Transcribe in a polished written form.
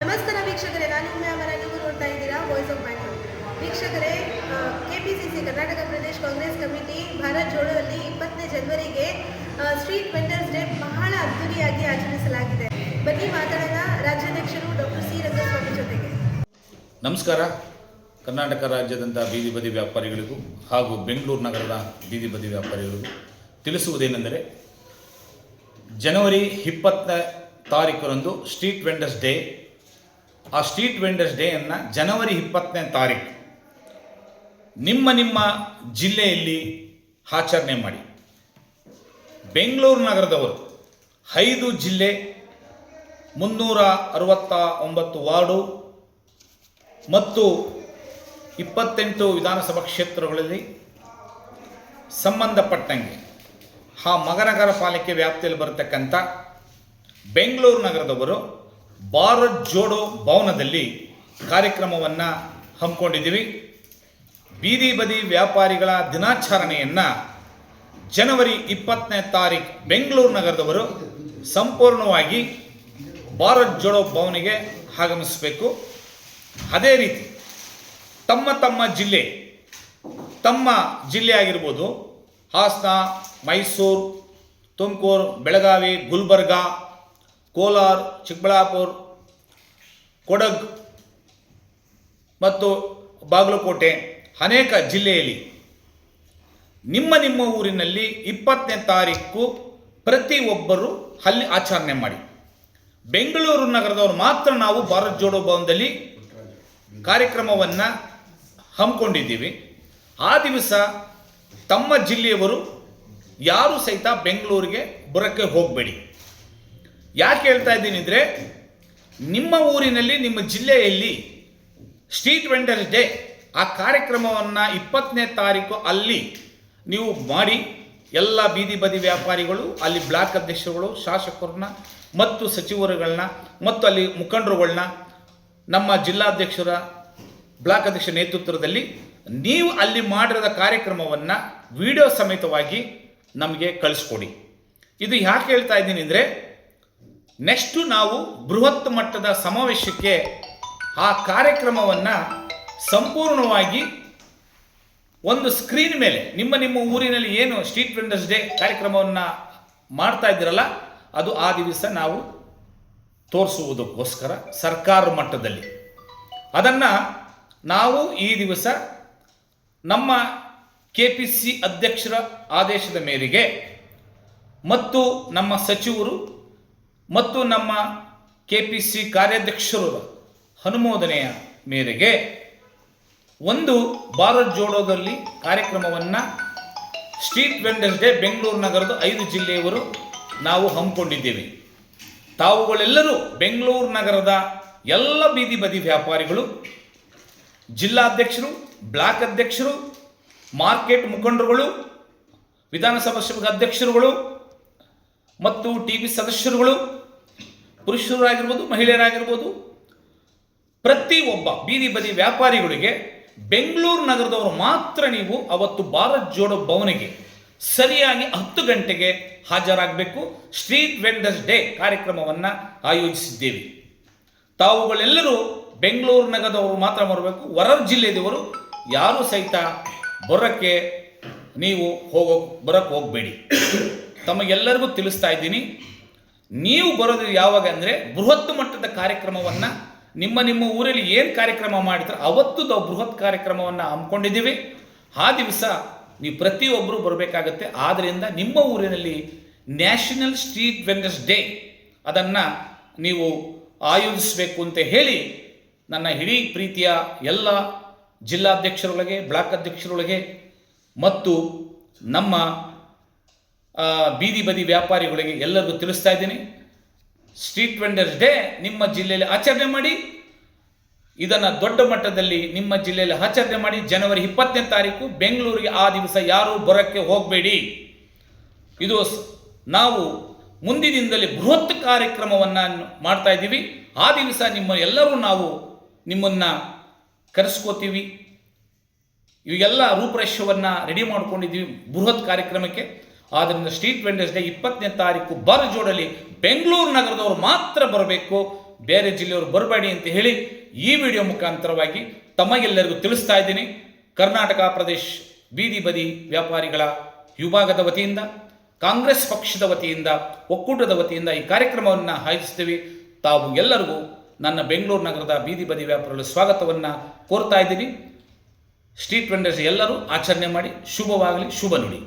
ನಮಸ್ಕಾರ ವೀಕ್ಷಕರೇ, ನಾನು ಉಮ್ಯಾಮರ. ನೀವು ನೋಡ್ತಾ ಇದ್ದೀರಾ ವಾಯ್ಸ್ ಆಫ್ ಬ್ಯಾಂಗ್ಳೂರ್. ವೀಕ್ಷಕರೇ, ಕೆಪಿಸಿಸಿ ಕರ್ನಾಟಕ ಪ್ರದೇಶ ಕಾಂಗ್ರೆಸ್ ಕಮಿಟಿ ಭಾರತ್ ಜೋಡೋದಲ್ಲಿ 20ನೇ ಜನವರಿಗೆ ಸ್ಟ್ರೀಟ್ ವೆಂಡರ್ಸ್ ಡೇ ಬಹಳ ಅದ್ದೂರಿಯಾಗಿ ಆಚರಿಸಲಾಗಿದೆ. ಬನ್ನಿ ಮಾತಾಡೋಣ ರಾಜ್ಯಾಧ್ಯಕ್ಷರು ಡಾಕ್ಟರ್ ಸಿ ರಂಗಸ್ವಾಮಿ ಜೊತೆಗೆ. ನಮಸ್ಕಾರ. ಕರ್ನಾಟಕ ರಾಜ್ಯದಂಥ ಬೀದಿ ಬದಿ ವ್ಯಾಪಾರಿಗಳಿಗೂ ಹಾಗೂ ಬೆಂಗಳೂರು ನಗರದ ಬೀದಿ ಬದಿ ವ್ಯಾಪಾರಿಗಳಿಗೂ ತಿಳಿಸುವುದೇನೆಂದರೆ, ಜನವರಿ 20ನೇ ತಾರೀಕರಂದು ಸ್ಟ್ರೀಟ್ ವೆಂಡರ್ಸ್ ಡೇ. ಆ ಸ್ಟ್ರೀಟ್ ವೆಂಡರ್ಸ್ ಡೇಯನ್ನು ಜನವರಿ 20ನೇ ತಾರೀಕು ನಿಮ್ಮ ಜಿಲ್ಲೆಯಲ್ಲಿ ಆಚರಣೆ ಮಾಡಿ. ಬೆಂಗಳೂರು ನಗರದವರು 5 ಜಿಲ್ಲೆ 369 ವಾರ್ಡು ಮತ್ತು 28 ವಿಧಾನಸಭಾ ಕ್ಷೇತ್ರಗಳಲ್ಲಿ ಸಂಬಂಧಪಟ್ಟಂಗೆ ಆ ಮಹಾನಗರ ಪಾಲಿಕೆ ವ್ಯಾಪ್ತಿಯಲ್ಲಿ ಬರತಕ್ಕಂಥ ಬೆಂಗಳೂರು ನಗರದವರು ಭಾರತ್ ಜೋಡೋ ಭವನದಲ್ಲಿ ಕಾರ್ಯಕ್ರಮವನ್ನು ಹಮ್ಮಿಕೊಂಡಿದ್ದೀವಿ. ಬೀದಿ ಬದಿ ವ್ಯಾಪಾರಿಗಳ ದಿನಾಚರಣೆಯನ್ನು ಜನವರಿ 20ನೇ ತಾರೀಕು ಬೆಂಗಳೂರು ನಗರದವರು ಸಂಪೂರ್ಣವಾಗಿ ಭಾರತ್ ಜೋಡೋ ಭವನಿಗೆ ಆಗಮಿಸಬೇಕು. ಅದೇ ರೀತಿ ತಮ್ಮ ಜಿಲ್ಲೆ ಆಗಿರ್ಬೋದು, ಹಾಸನ, ಮೈಸೂರು, ತುಮಕೂರು, ಬೆಳಗಾವಿ, ಗುಲ್ಬರ್ಗ, ಕೋಲಾರ, ಚಿಕ್ಕಬಳ್ಳಾಪುರ, ಕೊಡಗು ಮತ್ತು ಬಾಗಲಕೋಟೆ ಅನೇಕ ಜಿಲ್ಲೆಯಲ್ಲಿ ನಿಮ್ಮ ಊರಿನಲ್ಲಿ 20ನೇ ತಾರೀಕು ಪ್ರತಿಯೊಬ್ಬರು ಅಲ್ಲಿ ಆಚರಣೆ ಮಾಡಿ. ಬೆಂಗಳೂರು ನಗರದವರು ಮಾತ್ರ ನಾವು ಭಾರತ್ ಜೋಡೋ ಭವನದಲ್ಲಿ ಕಾರ್ಯಕ್ರಮವನ್ನು ಹಮ್ಮಿಕೊಂಡಿದ್ದೀವಿ. ಆ ದಿವಸ ತಮ್ಮ ಜಿಲ್ಲೆಯವರು ಯಾರೂ ಸಹಿತ ಬೆಂಗಳೂರಿಗೆ ಬರೋಕ್ಕೆ ಹೋಗಬೇಡಿ. ಯಾಕೆ ಹೇಳ್ತಾ ಇದ್ದೀನಿ ಅಂದರೆ, ನಿಮ್ಮ ಊರಿನಲ್ಲಿ ನಿಮ್ಮ ಜಿಲ್ಲೆಯಲ್ಲಿ ಸ್ಟ್ರೀಟ್ ವೆಂಡರ್ಸ್ ಡೇ ಆ ಕಾರ್ಯಕ್ರಮವನ್ನು 20ನೇ ತಾರೀಕು ಅಲ್ಲಿ ನೀವು ಮಾಡಿ. ಎಲ್ಲ ಬೀದಿ ಬದಿ ವ್ಯಾಪಾರಿಗಳು, ಅಲ್ಲಿ ಬ್ಲಾಕ್ ಅಧ್ಯಕ್ಷರುಗಳು, ಶಾಸಕರನ್ನ ಮತ್ತು ಸಚಿವರುಗಳನ್ನ ಮತ್ತು ಅಲ್ಲಿ ಮುಖಂಡರುಗಳನ್ನ, ನಮ್ಮ ಜಿಲ್ಲಾಧ್ಯಕ್ಷರ ಬ್ಲಾಕ್ ಅಧ್ಯಕ್ಷ ನೇತೃತ್ವದಲ್ಲಿ ನೀವು ಅಲ್ಲಿ ಮಾಡಿರೋದ ಕಾರ್ಯಕ್ರಮವನ್ನು ವಿಡಿಯೋ ಸಮೇತವಾಗಿ ನಮಗೆ ಕಳಿಸ್ಕೊಡಿ. ಇದು ಯಾಕೆ ಹೇಳ್ತಾ ಇದ್ದೀನಿ ಅಂದರೆ, ನೆಕ್ಸ್ಟು ನಾವು ಬೃಹತ್ ಮಟ್ಟದ ಸಮಾವೇಶಕ್ಕೆ ಆ ಕಾರ್ಯಕ್ರಮವನ್ನು ಸಂಪೂರ್ಣವಾಗಿ ಒಂದು ಸ್ಕ್ರೀನ್ ಮೇಲೆ ನಿಮ್ಮ ಊರಿನಲ್ಲಿ ಏನು ಸ್ಟ್ರೀಟ್ ವೆಂಡರ್ಸ್ ಡೇ ಕಾರ್ಯಕ್ರಮವನ್ನು ಮಾಡ್ತಾ ಇದ್ದೀರಲ್ಲ, ಅದು ಆ ದಿವಸ ನಾವು ತೋರಿಸುವುದಕ್ಕೋಸ್ಕರ ಸರ್ಕಾರ ಮಟ್ಟದಲ್ಲಿ ಅದನ್ನು ನಾವು ಈ ದಿವಸ ನಮ್ಮ KPC ಅಧ್ಯಕ್ಷರ ಆದೇಶದ ಮೇರೆಗೆ ಮತ್ತು ನಮ್ಮ ಸಚಿವರು ಮತ್ತು ನಮ್ಮ KPC ಕಾರ್ಯಾಧ್ಯಕ್ಷರ ಅನುಮೋದನೆಯ ಮೇರೆಗೆ ಒಂದು ಭಾರತ್ ಜೋಡೋದಲ್ಲಿ ಕಾರ್ಯಕ್ರಮವನ್ನು ಸ್ಟ್ರೀಟ್ ವೆಂಡರ್ಸ್ ಡೇ ಬೆಂಗಳೂರು ನಗರದ 5 ಜಿಲ್ಲೆಯವರು ನಾವು ಹಮ್ಮಿಕೊಂಡಿದ್ದೇವೆ. ತಾವುಗಳೆಲ್ಲರೂ ಬೆಂಗಳೂರು ನಗರದ ಎಲ್ಲ ಬೀದಿ ಬದಿ ವ್ಯಾಪಾರಿಗಳು, ಜಿಲ್ಲಾಧ್ಯಕ್ಷರು, ಬ್ಲಾಕ್ ಅಧ್ಯಕ್ಷರು, ಮಾರ್ಕೆಟ್ ಮುಖಂಡರುಗಳು, ವಿಧಾನಸಭಾ ಅಧ್ಯಕ್ಷರುಗಳು ಮತ್ತು TV ಸದಸ್ಯರುಗಳು, ಪುರುಷರಾಗಿರ್ಬೋದು, ಮಹಿಳೆಯರಾಗಿರ್ಬೋದು, ಪ್ರತಿಯೊಬ್ಬ ಬೀದಿ ಬದಿ ವ್ಯಾಪಾರಿಗಳಿಗೆ ಬೆಂಗಳೂರು ನಗರದವರು ಮಾತ್ರ ನೀವು ಅವತ್ತು ಭಾರತ್ ಜೋಡೋ ಭವನಿಗೆ ಸರಿಯಾಗಿ 10 ಗಂಟೆಗೆ ಹಾಜರಾಗಬೇಕು. ಸ್ಟ್ರೀಟ್ ವೆಂಡರ್ಸ್ ಡೇ ಕಾರ್ಯಕ್ರಮವನ್ನು ಆಯೋಜಿಸಿದ್ದೇವೆ. ತಾವುಗಳೆಲ್ಲರೂ ಬೆಂಗಳೂರು ನಗರದವರು ಮಾತ್ರ ಬರಬೇಕು. ಹೊರ ಜಿಲ್ಲೆಯವರು ಯಾರೂ ಸಹಿತ ಬರೋಕ್ಕೆ ನೀವು ಬರೋಕ್ಕೆ ಹೋಗಬೇಡಿ. ತಮಗೆಲ್ಲರಿಗೂ ತಿಳಿಸ್ತಾ ಇದ್ದೀನಿ. ನೀವು ಬರೋದು ಯಾವಾಗ ಅಂದರೆ, ಬೃಹತ್ ಮಟ್ಟದ ಕಾರ್ಯಕ್ರಮವನ್ನು ನಿಮ್ಮ ಊರಲ್ಲಿ ಏನು ಕಾರ್ಯಕ್ರಮ ಮಾಡಿದ್ರೆ ಅವತ್ತು ನಾವು ಬೃಹತ್ ಕಾರ್ಯಕ್ರಮವನ್ನು ಹಮ್ಮಿಕೊಂಡಿದ್ದೀವಿ. ಆ ದಿವಸ ನೀವು ಪ್ರತಿಯೊಬ್ಬರು ಬರಬೇಕಾಗತ್ತೆ. ಆದ್ದರಿಂದ ನಿಮ್ಮ ಊರಿನಲ್ಲಿ ನ್ಯಾಷನಲ್ ಸ್ಟ್ರೀಟ್ ವೆಂಡರ್ಸ್ ಡೇ ಅದನ್ನು ನೀವು ಆಯೋಜಿಸಬೇಕು ಅಂತ ಹೇಳಿ ನನ್ನ ಇಡೀ ಪ್ರೀತಿಯ ಎಲ್ಲ ಜಿಲ್ಲಾಧ್ಯಕ್ಷರೊಳಗೆ, ಬ್ಲಾಕ್ ಅಧ್ಯಕ್ಷರೊಳಗೆ ಮತ್ತು ನಮ್ಮ ಬೀದಿ ಬದಿ ವ್ಯಾಪಾರಿಗಳಿಗೆ ಎಲ್ಲರಿಗೂ ತಿಳಿಸ್ತಾ ಇದ್ದೀನಿ. ಸ್ಟ್ರೀಟ್ ವೆಂಡರ್ಸ್ ಡೇ ನಿಮ್ಮ ಜಿಲ್ಲೆಯಲ್ಲಿ ಆಚರಣೆ ಮಾಡಿ. ಇದನ್ನು ದೊಡ್ಡ ಮಟ್ಟದಲ್ಲಿ ನಿಮ್ಮ ಜಿಲ್ಲೆಯಲ್ಲಿ ಆಚರಣೆ ಮಾಡಿ. ಜನವರಿ 20ನೇ ತಾರೀಕು ಬೆಂಗಳೂರಿಗೆ ಆ ದಿವಸ ಯಾರೂ ಬರೋಕ್ಕೆ ಹೋಗಬೇಡಿ. ಇದು ನಾವು ಮುಂದಿನಿಂದಲೇ ಬೃಹತ್ ಕಾರ್ಯಕ್ರಮವನ್ನು ಮಾಡ್ತಾ ಇದ್ದೀವಿ. ಆ ದಿವಸ ಎಲ್ಲರೂ ನಾವು ನಿಮ್ಮನ್ನು ಕರೆಸ್ಕೋತೀವಿ. ಇವೆಲ್ಲ ರೂಪರೇಷವನ್ನು ರೆಡಿ ಮಾಡ್ಕೊಂಡಿದ್ದೀವಿ ಬೃಹತ್ ಕಾರ್ಯಕ್ರಮಕ್ಕೆ. ಆದ್ದರಿಂದ ಸ್ಟ್ರೀಟ್ ವೆಂಡರ್ಸ್ ಡೇ 20ನೇ ತಾರೀಕು ಭಾರತ್ ಜೋಡೋಲಿ ಬೆಂಗಳೂರು ನಗರದವರು ಮಾತ್ರ ಬರಬೇಕು. ಬೇರೆ ಜಿಲ್ಲೆಯವರು ಬರಬೇಡಿ ಅಂತ ಹೇಳಿ ಈ ವಿಡಿಯೋ ಮುಖಾಂತರವಾಗಿ ತಮಗೆಲ್ಲರಿಗೂ ತಿಳಿಸ್ತಾ ಇದ್ದೀನಿ. ಕರ್ನಾಟಕ ಪ್ರದೇಶ್ ಬೀದಿ ಬದಿ ವ್ಯಾಪಾರಿಗಳ ವಿಭಾಗದ ವತಿಯಿಂದ, ಕಾಂಗ್ರೆಸ್ ಪಕ್ಷದ ವತಿಯಿಂದ, ಒಕ್ಕೂಟದ ವತಿಯಿಂದ ಈ ಕಾರ್ಯಕ್ರಮವನ್ನು ಆಯೋಜಿಸ್ತೀವಿ. ತಾವು ಎಲ್ಲರಿಗೂ ನನ್ನ ಬೆಂಗಳೂರು ನಗರದ ಬೀದಿ ಬದಿ ವ್ಯಾಪಾರಿಗಳ ಸ್ವಾಗತವನ್ನು ಕೋರ್ತಾ ಇದ್ದೀನಿ. ಸ್ಟ್ರೀಟ್ ವೆಂಡರ್ಸ್ ಎಲ್ಲರೂ ಆಚರಣೆ ಮಾಡಿ ಶುಭವಾಗಲಿ, ಶುಭ ನುಡಿ.